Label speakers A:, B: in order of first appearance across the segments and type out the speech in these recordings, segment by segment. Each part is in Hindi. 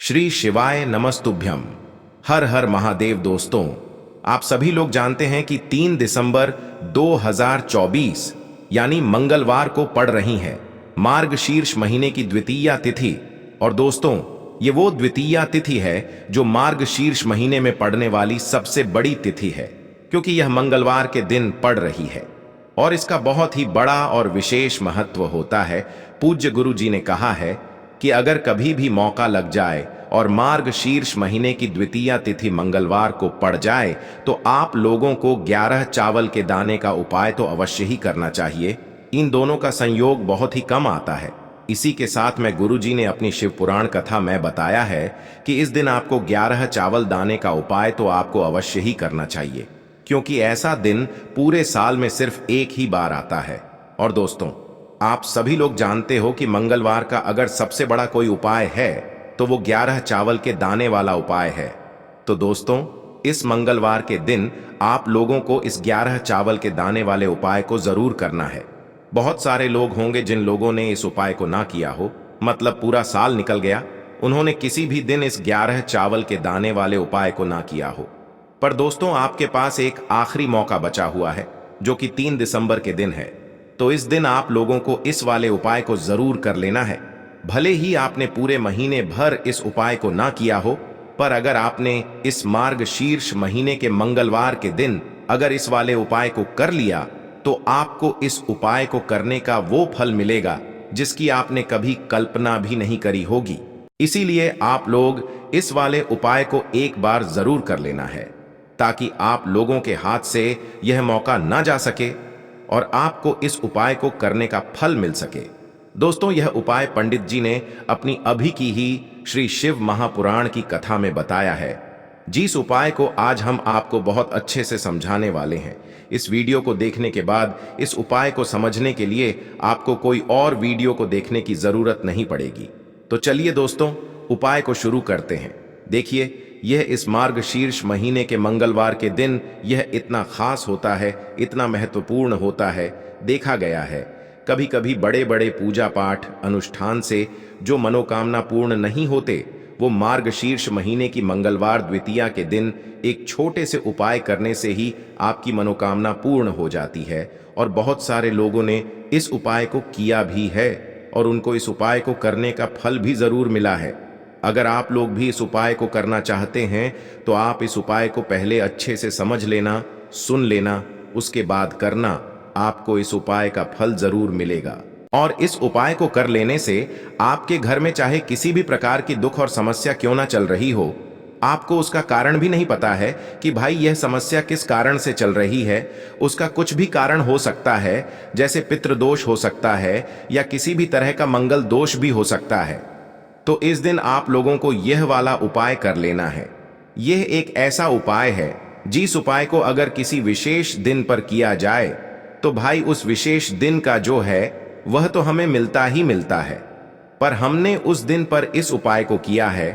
A: श्री शिवाय नमस्तुभ्यम। हर हर महादेव। दोस्तों, आप सभी लोग जानते हैं कि 3 दिसंबर 2024 यानी मंगलवार को पड़ रही है मार्गशीर्ष महीने की द्वितीया तिथि। और दोस्तों, ये वो द्वितीया तिथि है जो मार्गशीर्ष महीने में पड़ने वाली सबसे बड़ी तिथि है, क्योंकि यह मंगलवार के दिन पड़ रही है और इसका बहुत ही बड़ा और विशेष महत्व होता है। पूज्य गुरु जी ने कहा है कि अगर कभी भी मौका लग जाए और मार्गशीर्ष महीने की द्वितीया तिथि मंगलवार को पड़ जाए तो आप लोगों को 11 चावल के दाने का उपाय तो अवश्य ही करना चाहिए। इन दोनों का संयोग बहुत ही कम आता है। इसी के साथ में गुरुजी ने अपनी शिव पुराण कथा में बताया है कि इस दिन आपको 11 चावल दाने का उपाय तो आपको अवश्य ही करना चाहिए, क्योंकि ऐसा दिन पूरे साल में सिर्फ एक ही बार आता है। और दोस्तों, आप सभी लोग जानते हो कि मंगलवार का अगर सबसे बड़ा कोई उपाय है तो वो 11 चावल के दाने वाला उपाय है। तो दोस्तों, इस मंगलवार के दिन आप लोगों को इस 11 चावल के दाने वाले उपाय को जरूर करना है। बहुत सारे लोग होंगे जिन लोगों ने इस उपाय को ना किया हो, मतलब पूरा साल निकल गया, उन्होंने किसी भी दिन इस 11 चावल के दाने वाले उपाय को ना किया हो। पर दोस्तों, आपके पास एक आखिरी मौका बचा हुआ है जो कि 3 दिसंबर के दिन है। तो इस दिन आप लोगों को इस वाले उपाय को जरूर कर लेना है। भले ही आपने पूरे महीने भर इस उपाय को ना किया हो, पर अगर आपने इस मार्गशीर्ष महीने के मंगलवार के दिन अगर इस वाले उपाय को कर लिया तो आपको इस उपाय को करने का वो फल मिलेगा जिसकी आपने कभी कल्पना भी नहीं करी होगी। इसीलिए आप लोग इस वाले उपाय को एक बार जरूर कर लेना है, ताकि आप लोगों के हाथ से यह मौका ना जा सके और आपको इस उपाय को करने का फल मिल सके। दोस्तों, यह उपाय पंडित जी ने अपनी अभी की ही श्री शिव महापुराण की कथा में बताया है, जिस उपाय को आज हम आपको बहुत अच्छे से समझाने वाले हैं। इस वीडियो को देखने के बाद इस उपाय को समझने के लिए आपको कोई और वीडियो को देखने की जरूरत नहीं पड़ेगी। तो चलिए दोस्तों, उपाय को शुरू करते हैं। देखिए, यह इस मार्गशीर्ष महीने के मंगलवार के दिन यह इतना खास होता है, इतना महत्वपूर्ण होता है। देखा गया है कभी कभी बड़े बड़े पूजा पाठ अनुष्ठान से जो मनोकामना पूर्ण नहीं होते, वो मार्गशीर्ष महीने की मंगलवार द्वितीया के दिन एक छोटे से उपाय करने से ही आपकी मनोकामना पूर्ण हो जाती है। और बहुत सारे लोगों ने इस उपाय को किया भी है और उनको इस उपाय को करने का फल भी जरूर मिला है। अगर आप लोग भी इस उपाय को करना चाहते हैं तो आप इस उपाय को पहले अच्छे से समझ लेना, सुन लेना, उसके बाद करना। आपको इस उपाय का फल जरूर मिलेगा। और इस उपाय को कर लेने से आपके घर में चाहे किसी भी प्रकार की दुख और समस्या क्यों ना चल रही हो, आपको उसका कारण भी नहीं पता है कि भाई यह समस्या किस कारण से चल रही है, उसका कुछ भी कारण हो सकता है, जैसे पितृदोष हो सकता है या किसी भी तरह का मंगल दोष भी हो सकता है। तो इस दिन आप लोगों को यह वाला उपाय कर लेना है। यह एक ऐसा उपाय है जिस उपाय को अगर किसी विशेष दिन पर किया जाए तो भाई उस विशेष दिन का जो है वह तो हमें मिलता ही मिलता है, पर हमने उस दिन पर इस उपाय को किया है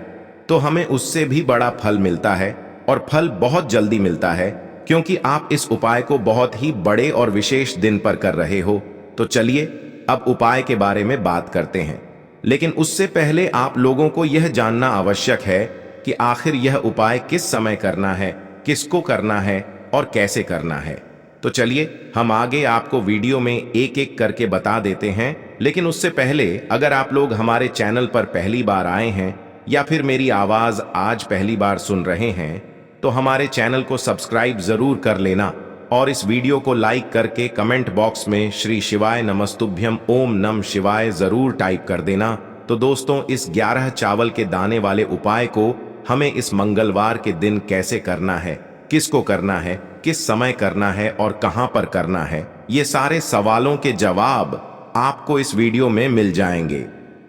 A: तो हमें उससे भी बड़ा फल मिलता है, और फल बहुत जल्दी मिलता है, क्योंकि आप इस उपाय को बहुत ही बड़े और विशेष दिन पर कर रहे हो। तो चलिए अब उपाय के बारे में बात करते हैं, लेकिन उससे पहले आप लोगों को यह जानना आवश्यक है कि आखिर यह उपाय किस समय करना है, किसको करना है और कैसे करना है। तो चलिए हम आगे आपको वीडियो में एक एक करके बता देते हैं। लेकिन उससे पहले अगर आप लोग हमारे चैनल पर पहली बार आए हैं या फिर मेरी आवाज आज पहली बार सुन रहे हैं तो हमारे चैनल को सब्सक्राइब जरूर कर लेना और इस वीडियो को लाइक करके कमेंट बॉक्स में श्री शिवाय नमस्तुभ्यम ओम नम शिवाय जरूर टाइप कर देना। तो दोस्तों, इस 11 चावल के दाने वाले उपाय को हमें इस मंगलवार के दिन कैसे करना है, किसको करना है, किस समय करना है और कहां पर करना है, ये सारे सवालों के जवाब आपको इस वीडियो में मिल जाएंगे।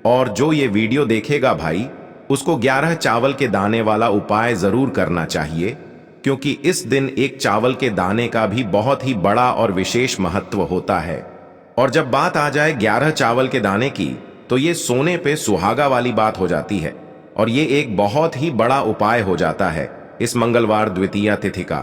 A: और जो ये वीडियो देखेगा भाई, उसको 11 चावल के दाने वाला उपाय जरूर करना चाहिए, क्योंकि इस दिन एक चावल के दाने का भी बहुत ही बड़ा और विशेष महत्व होता है। और जब बात आ जाए 11 चावल के दाने की, तो ये सोने पे सुहागा वाली बात हो जाती है और ये एक बहुत ही बड़ा उपाय हो जाता है इस मंगलवार द्वितीया तिथि का।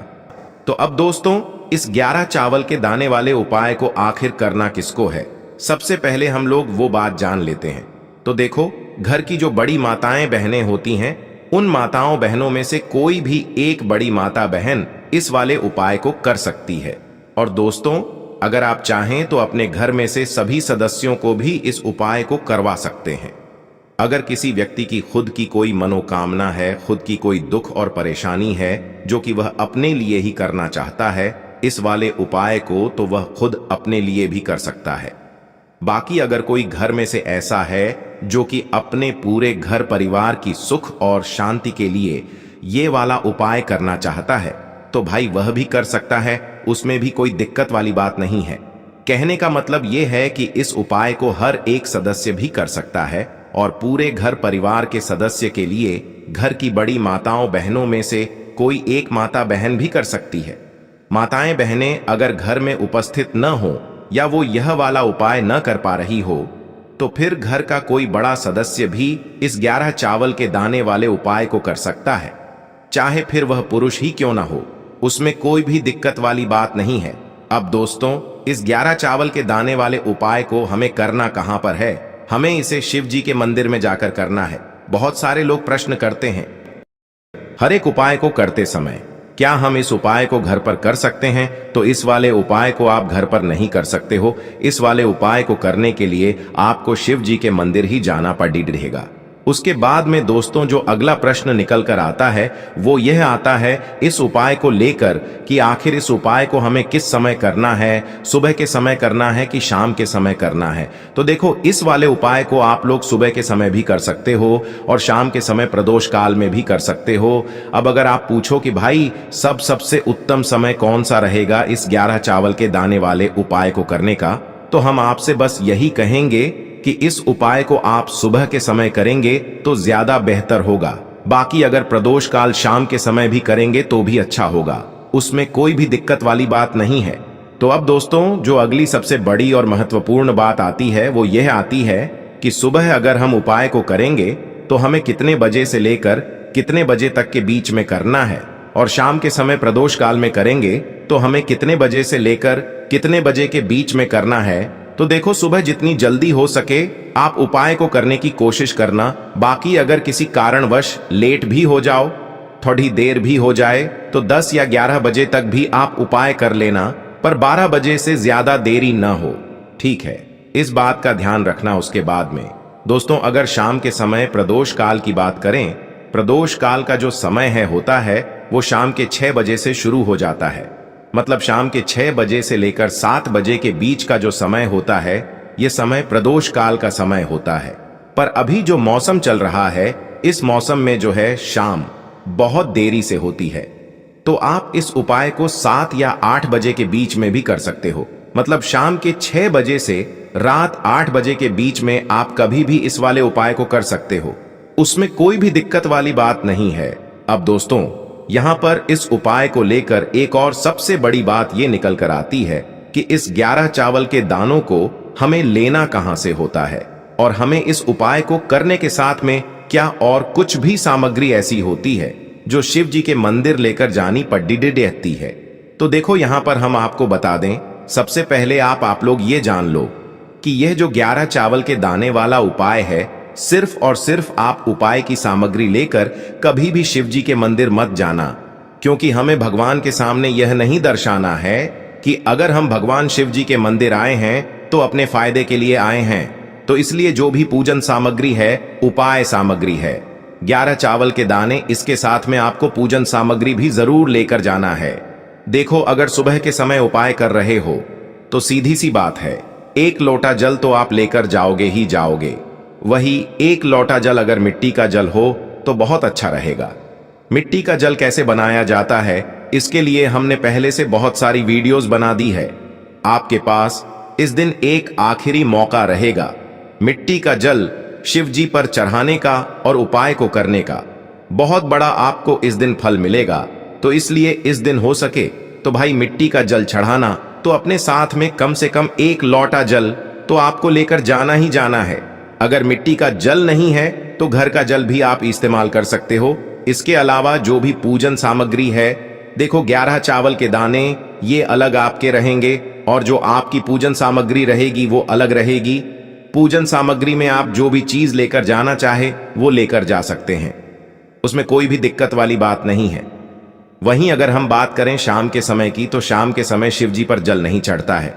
A: तो अब दोस्तों, इस 11 चावल के दाने वाले उपाय को आखिर करना किसको है, सबसे पहले हम लोग वो बात जान लेते हैं। तो देखो, घर की जो बड़ी माताएं बहनें होती हैं, उन माताओं बहनों में से कोई भी एक बड़ी माता बहन इस वाले उपाय को कर सकती है। और दोस्तों, अगर आप चाहें तो अपने घर में से सभी सदस्यों को भी इस उपाय को करवा सकते हैं। अगर किसी व्यक्ति की खुद की कोई मनोकामना है, खुद की कोई दुख और परेशानी है जो कि वह अपने लिए ही करना चाहता है इस वाले उपाय को, तो वह खुद अपने लिए भी कर सकता है। बाकी अगर कोई घर में से ऐसा है जो कि अपने पूरे घर परिवार की सुख और शांति के लिए ये वाला उपाय करना चाहता है, तो भाई वह भी कर सकता है, उसमें भी कोई दिक्कत वाली बात नहीं है। कहने का मतलब यह है कि इस उपाय को हर एक सदस्य भी कर सकता है और पूरे घर परिवार के सदस्य के लिए घर की बड़ी माताओं बहनों में से कोई एक माता बहन भी कर सकती है। माताएं बहनें अगर घर में उपस्थित न हो या वो यह वाला उपाय न कर पा रही हो, तो फिर घर का कोई बड़ा सदस्य भी इस 11 चावल के दाने वाले उपाय को कर सकता है, चाहे फिर वह पुरुष ही क्यों ना हो, उसमें कोई भी दिक्कत वाली बात नहीं है। अब दोस्तों, इस 11 चावल के दाने वाले उपाय को हमें करना कहां पर है? हमें इसे शिव जी के मंदिर में जाकर करना है। बहुत सारे लोग प्रश्न करते हैं, हर एक उपाय को करते समय क्या हम इस उपाय को घर पर कर सकते हैं? तो इस वाले उपाय को आप घर पर नहीं कर सकते हो। इस वाले उपाय को करने के लिए आपको शिव जी के मंदिर ही जाना पड़ेगा। उसके बाद में दोस्तों, जो अगला प्रश्न निकल कर आता है वो यह आता है इस उपाय को लेकर कि आखिर इस उपाय को हमें किस समय करना है, सुबह के समय करना है कि शाम के समय करना है? तो देखो, इस वाले उपाय को आप लोग सुबह के समय भी कर सकते हो और शाम के समय प्रदोष काल में भी कर सकते हो। अब अगर आप पूछो कि भाई सबसे उत्तम समय कौन सा रहेगा इस 11 चावल के दाने वाले उपाय को करने का, तो हम आपसे बस यही कहेंगे कि इस उपाय को आप सुबह के समय करेंगे तो ज्यादा बेहतर होगा। बाकी अगर प्रदोष काल शाम के समय भी करेंगे तो भी अच्छा होगा, उसमें कोई भी दिक्कत वाली बात नहीं है। तो अब दोस्तों, जो अगली सबसे बड़ी और महत्वपूर्ण बात आती है वो यह आती है कि सुबह अगर हम उपाय को करेंगे तो हमें कितने बजे से लेकर कितने बजे तक के बीच में करना है, और शाम के समय प्रदोष काल में करेंगे तो हमें कितने बजे से लेकर कितने बजे के बीच में करना है। तो देखो, सुबह जितनी जल्दी हो सके आप उपाय को करने की कोशिश करना। बाकी अगर किसी कारणवश लेट भी हो जाओ, थोड़ी देर भी हो जाए, तो 10 या 11 बजे तक भी आप उपाय कर लेना, पर 12 बजे से ज्यादा देरी ना हो, ठीक है? इस बात का ध्यान रखना। उसके बाद में दोस्तों, अगर शाम के समय प्रदोष काल की बात करें, प्रदोष काल का जो समय होता है वो शाम के 6 बजे से शुरू हो जाता है। मतलब शाम के 6 बजे से लेकर 7 बजे के बीच का जो समय होता है, यह समय प्रदोष काल का समय होता है। पर अभी जो मौसम चल रहा है, इस मौसम में जो है शाम बहुत देरी से होती है। तो आप इस उपाय को 7 या 8 बजे के बीच में भी कर सकते हो। मतलब शाम के 6 बजे से रात 8 बजे के बीच में आप कभी भी इस वाले उपाय को कर सकते हो, उसमें कोई भी दिक्कत वाली बात नहीं है। अब दोस्तों, यहां पर इस उपाय को लेकर एक और सबसे बड़ी बात यह निकल कर आती है कि इस 11 चावल के दानों को हमें लेना कहां से होता है, और हमें इस उपाय को करने के साथ में क्या और कुछ भी सामग्री ऐसी होती है जो शिव जी के मंदिर लेकर जानी पड़ती है। तो देखो, यहां पर हम आपको बता दें, सबसे पहले आप लोग ये जान लो कि यह जो 11 चावल के दाने वाला उपाय है, सिर्फ और सिर्फ आप उपाय की सामग्री लेकर कभी भी शिव जी के मंदिर मत जाना, क्योंकि हमें भगवान के सामने यह नहीं दर्शाना है कि अगर हम भगवान शिव जी के मंदिर आए हैं तो अपने फायदे के लिए आए हैं। तो इसलिए जो भी पूजन सामग्री है उपाय सामग्री है। 11 चावल के दाने, इसके साथ में आपको पूजन सामग्री भी जरूर लेकर जाना है। देखो, अगर सुबह के समय उपाय कर रहे हो तो सीधी सी बात है, 1 लोटा जल तो आप लेकर जाओगे ही जाओगे। वही 1 लोटा जल अगर मिट्टी का जल हो तो बहुत अच्छा रहेगा। मिट्टी का जल कैसे बनाया जाता है, इसके लिए हमने पहले से बहुत सारी वीडियोस बना दी है। आपके पास इस दिन एक आखिरी मौका रहेगा मिट्टी का जल शिव जी पर चढ़ाने का और उपाय को करने का। बहुत बड़ा आपको इस दिन फल मिलेगा। तो इसलिए इस दिन हो सके तो भाई मिट्टी का जल चढ़ाना, तो अपने साथ में कम से कम 1 लोटा जल तो आपको लेकर जाना ही जाना है। अगर मिट्टी का जल नहीं है तो घर का जल भी आप इस्तेमाल कर सकते हो। इसके अलावा जो भी पूजन सामग्री है, देखो 11 चावल के दाने ये अलग आपके रहेंगे और जो आपकी पूजन सामग्री रहेगी वो अलग रहेगी। पूजन सामग्री में आप जो भी चीज लेकर जाना चाहे वो लेकर जा सकते हैं, उसमें कोई भी दिक्कत वाली बात नहीं है। वहीं अगर हम बात करें शाम के समय की, तो शाम के समय शिव जी पर जल नहीं चढ़ता है,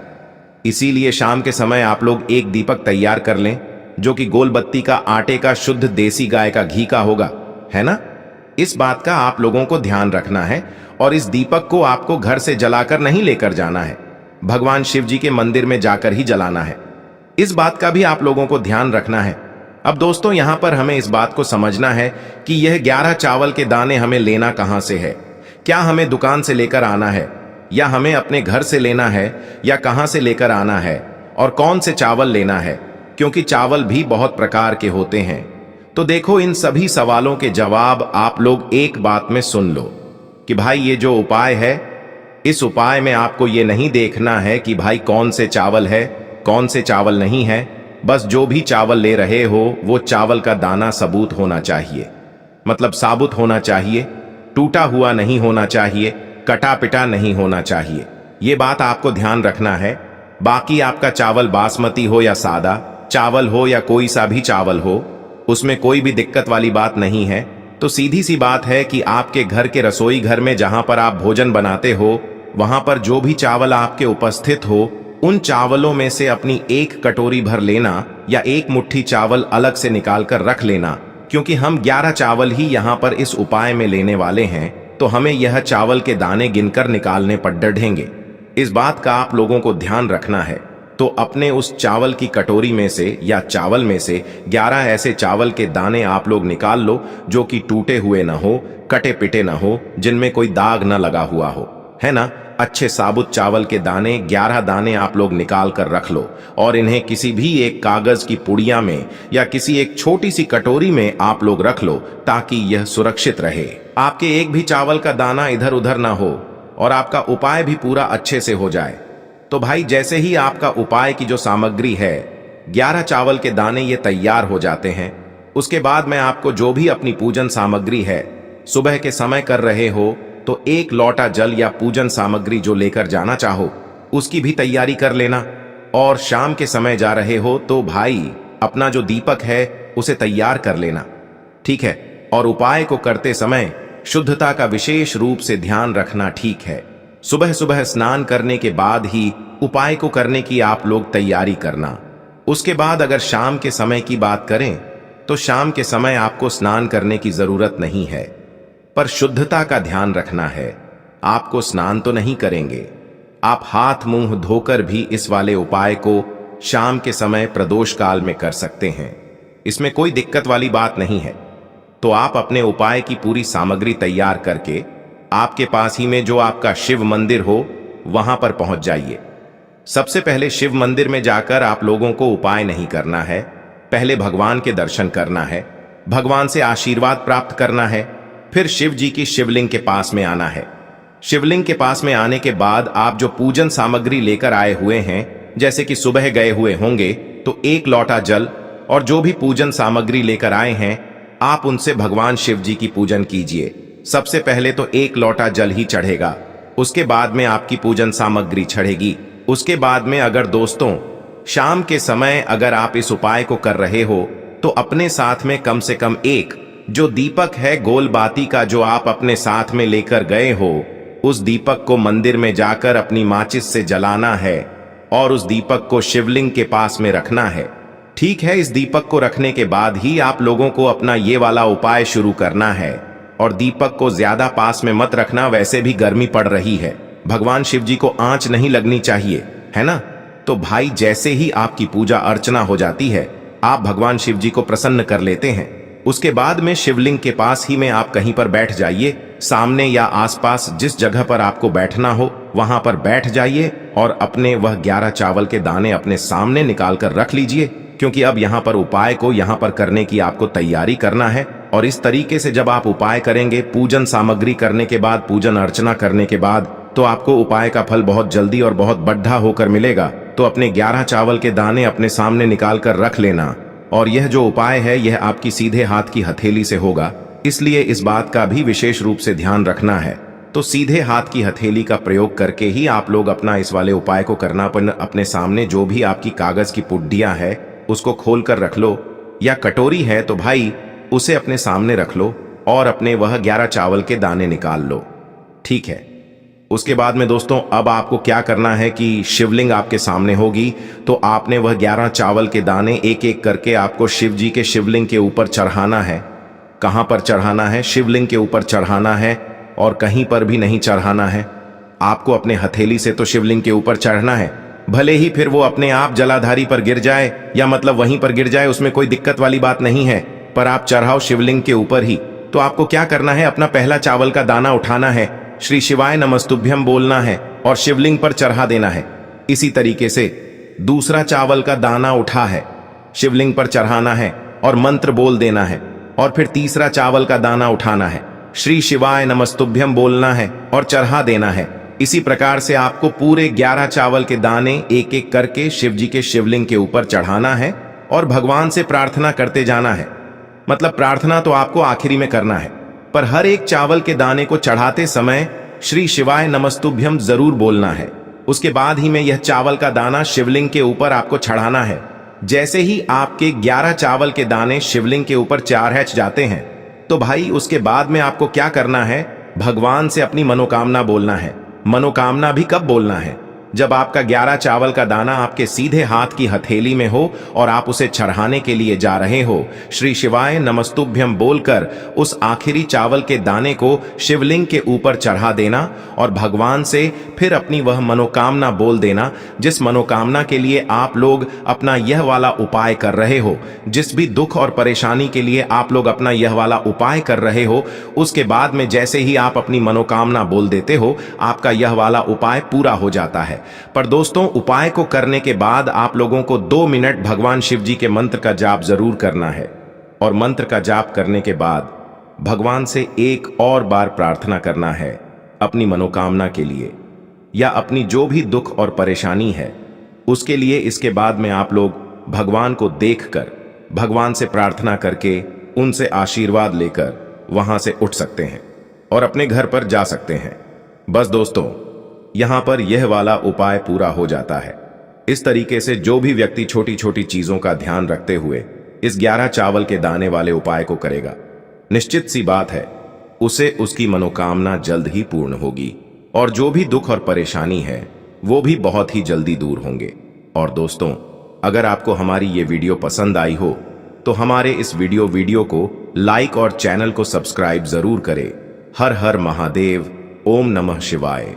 A: इसीलिए शाम के समय आप लोग एक दीपक तैयार कर लें जो कि गोल बत्ती का आटे का शुद्ध देसी गाय का घी का होगा, है ना। इस बात का आप लोगों को ध्यान रखना है और इस दीपक को आपको घर से जलाकर नहीं लेकर जाना है, भगवान शिव जी के मंदिर में जाकर ही जलाना है। इस बात का भी आप लोगों को ध्यान रखना है। अब दोस्तों यहां पर हमें इस बात को समझना है कि यह 11 चावल के दाने हमें लेना कहां से है। क्या हमें दुकान से लेकर आना है या हमें अपने घर से लेना है या कहां से लेकर आना है और कौन से चावल लेना है, क्योंकि चावल भी बहुत प्रकार के होते हैं। तो देखो इन सभी सवालों के जवाब आप लोग एक बात में सुन लो कि भाई ये जो उपाय है, इस उपाय में आपको ये नहीं देखना है कि भाई कौन से चावल है कौन से चावल नहीं है। बस जो भी चावल ले रहे हो वो चावल का दाना सबूत होना चाहिए, मतलब साबुत होना चाहिए, टूटा हुआ नहीं होना चाहिए, कटा पिटा नहीं होना चाहिए। ये बात आपको ध्यान रखना है। बाकी आपका चावल बासमती हो या सादा चावल हो या कोई सा भी चावल हो, उसमें कोई भी दिक्कत वाली बात नहीं है। तो सीधी सी बात है कि आपके घर के रसोई घर में जहां पर आप भोजन बनाते हो, वहां पर जो भी चावल आपके उपस्थित हो, उन चावलों में से अपनी एक कटोरी भर लेना या एक मुट्ठी चावल अलग से निकाल कर रख लेना, क्योंकि हम 11 चावल ही यहाँ पर इस उपाय में लेने वाले हैं, तो हमें यह चावल के दाने गिनकर निकालने पर डढ़ेंगे। इस बात का आप लोगों को ध्यान रखना है। तो अपने उस चावल की कटोरी में से या चावल में से 11 ऐसे चावल के दाने आप लोग निकाल लो जो कि टूटे हुए ना हो, कटे पिटे ना हो, जिनमें कोई दाग ना लगा हुआ हो, है ना। अच्छे साबुत चावल के दाने 11 दाने आप लोग निकाल कर रख लो और इन्हें किसी भी एक कागज की पुड़िया में या किसी एक छोटी सी कटोरी में आप लोग रख लो, ताकि यह सुरक्षित रहे। आपके एक भी चावल का दाना इधर उधर ना हो और आपका उपाय भी पूरा अच्छे से हो जाए। तो भाई जैसे ही आपका उपाय की जो सामग्री है 11 चावल के दाने ये तैयार हो जाते हैं, उसके बाद मैं आपको जो भी अपनी पूजन सामग्री है सुबह के समय कर रहे हो, तो एक लोटा जल या पूजन सामग्री जो लेकर जाना चाहो उसकी भी तैयारी कर लेना। और शाम के समय जा रहे हो तो भाई अपना जो दीपक है उसे तैयार कर लेना, ठीक है। और उपाय को करते समय शुद्धता का विशेष रूप से ध्यान रखना, ठीक है। सुबह सुबह स्नान करने के बाद ही उपाय को करने की आप लोग तैयारी करना। उसके बाद अगर शाम के समय की बात करें तो शाम के समय आपको स्नान करने की जरूरत नहीं है, पर शुद्धता का ध्यान रखना है। आपको स्नान तो नहीं करेंगे, आप हाथ मुंह धोकर भी इस वाले उपाय को शाम के समय प्रदोष काल में कर सकते हैं, इसमें कोई दिक्कत वाली बात नहीं है। तो आप अपने उपाय की पूरी सामग्री तैयार करके आपके पास ही में जो आपका शिव मंदिर हो वहां पर पहुंच जाइए। सबसे पहले शिव मंदिर में जाकर आप लोगों को उपाय नहीं करना है, पहले भगवान के दर्शन करना है, भगवान से आशीर्वाद प्राप्त करना है, फिर शिव जी की शिवलिंग के पास में आना है। शिवलिंग के पास में आने के बाद आप जो पूजन सामग्री लेकर आए हुए हैं, जैसे कि सुबह गए हुए होंगे, तो एक लोटा जल और जो भी पूजन सामग्री लेकर आए हैं आप उनसे भगवान शिव जी की पूजन कीजिए। सबसे पहले तो एक लोटा जल ही चढ़ेगा, उसके बाद में आपकी पूजन सामग्री चढ़ेगी। उसके बाद में अगर दोस्तों शाम के समय अगर आप इस उपाय को कर रहे हो तो अपने साथ में कम से कम एक जो दीपक है गोल बाती का जो आप अपने साथ में लेकर गए हो, उस दीपक को मंदिर में जाकर अपनी माचिस से जलाना है और उस दीपक को शिवलिंग के पास में रखना है, ठीक है। इस दीपक को रखने के बाद ही आप लोगों को अपना ये वाला उपाय शुरू करना है। और दीपक को ज्यादा पास में मत रखना, वैसे भी गर्मी पड़ रही है, भगवान शिव जी को आंच नहीं लगनी चाहिए, है ना। तो भाई जैसे ही आपकी पूजा अर्चना हो जाती है, आप भगवान शिव जी को प्रसन्न कर लेते हैं, उसके बाद में शिवलिंग के पास ही में आप कहीं पर बैठ जाइए, सामने या आसपास जिस जगह पर आपको बैठना हो वहां पर बैठ जाइए और अपने वह 11 चावल के दाने अपने सामने निकाल कर रख लीजिए, क्योंकि अब यहाँ पर उपाय को यहाँ पर करने की आपको तैयारी करना है। और इस तरीके से जब आप उपाय करेंगे, पूजन सामग्री करने के बाद, पूजन अर्चना करने के बाद, तो आपको उपाय का फल बहुत जल्दी और बहुत बढ़ा होकर मिलेगा। तो अपने 11 चावल के दाने अपने सामने निकाल कर रख लेना। और यह जो उपाय है यह आपकी सीधे हाथ की हथेली से होगा, इसलिए इस बात का भी विशेष रूप से ध्यान रखना है। तो सीधे हाथ की हथेली का प्रयोग करके ही आप लोग अपना इस वाले उपाय को करना। अपने सामने जो भी आपकी कागज की पुड्डियां है उसको खोल कर रख लो, या कटोरी है तो भाई उसे अपने सामने रख लो और अपने वह 11 चावल के दाने निकाल लो। ठीक है। उसके बाद में दोस्तों अब आपको क्या करना है कि शिवलिंग आपके सामने होगी, तो आपने वह 11 चावल के दाने एक एक करके आपको शिव जी के शिवलिंग के ऊपर चढ़ाना है। कहां पर चढ़ाना है? शिवलिंग के ऊपर चढ़ाना है, और कहीं पर भी नहीं चढ़ाना है। आपको अपने हथेली से तो शिवलिंग के ऊपर चढ़ना है, भले ही फिर वो अपने आप जलाधारी पर गिर जाए या मतलब वहीं पर गिर जाए, उसमें कोई दिक्कत वाली बात नहीं है, पर आप चढ़ाओ शिवलिंग के ऊपर ही। तो आपको क्या करना है, अपना पहला चावल का दाना उठाना है, श्री शिवाय नमस्तुभ्यम बोलना है और शिवलिंग पर चढ़ा देना है। इसी तरीके से दूसरा चावल का दाना उठा है, शिवलिंग पर चढ़ाना है और मंत्र बोल देना है, और फिर तीसरा चावल का दाना उठाना है, श्री शिवाय नमस्तुभ्यम बोलना है और चढ़ा देना है। इसी प्रकार से आपको पूरे 11 चावल के दाने एक एक करके शिव जी के शिवलिंग के ऊपर चढ़ाना है और भगवान से प्रार्थना करते जाना है। मतलब प्रार्थना तो आपको आखिरी में करना है, पर हर एक चावल के दाने को चढ़ाते समय श्री शिवाय नमस्तुभ्यम जरूर बोलना है। उसके बाद ही में यह चावल का दाना शिवलिंग के ऊपर आपको चढ़ाना है। जैसे ही आपके 11 चावल के दाने शिवलिंग के ऊपर चारहच जाते हैं, तो भाई उसके बाद में आपको क्या करना है, भगवान से अपनी मनोकामना बोलना है। मनोकामना भी कब बोलना है? जब आपका 11 चावल का दाना आपके सीधे हाथ की हथेली में हो और आप उसे चढ़ाने के लिए जा रहे हो। श्री शिवाय नमस्तुभ्यम बोलकर उस आखिरी चावल के दाने को शिवलिंग के ऊपर चढ़ा देना और भगवान से फिर अपनी वह मनोकामना बोल देना, जिस मनोकामना के लिए आप लोग अपना यह वाला उपाय कर रहे हो, जिस भी दुख और परेशानी के लिए आप लोग अपना यह वाला उपाय कर रहे हो। उसके बाद में जैसे ही आप अपनी मनोकामना बोल देते हो, आपका यह वाला उपाय पूरा हो जाता है। पर दोस्तों उपाय को करने के बाद आप लोगों को 2 मिनट भगवान शिव जी के मंत्र का जाप जरूर करना है, और मंत्र का जाप करने के बाद भगवान से एक और बार प्रार्थना करना है अपनी मनोकामना के लिए या अपनी जो भी दुख और परेशानी है उसके लिए। इसके बाद में आप लोग भगवान को देखकर भगवान से प्रार्थना करके उनसे आशीर्वाद लेकर वहां से उठ सकते हैं और अपने घर पर जा सकते हैं। बस दोस्तों यहां पर यह वाला उपाय पूरा हो जाता है। इस तरीके से जो भी व्यक्ति छोटी छोटी चीजों का ध्यान रखते हुए इस 11 चावल के दाने वाले उपाय को करेगा, निश्चित सी बात है उसे उसकी मनोकामना जल्द ही पूर्ण होगी और जो भी दुख और परेशानी है वो भी बहुत ही जल्दी दूर होंगे। और दोस्तों अगर आपको हमारी ये वीडियो पसंद आई हो तो हमारे इस वीडियो को लाइक और चैनल को सब्सक्राइब जरूर करें। हर हर महादेव, ओम नमः शिवाय।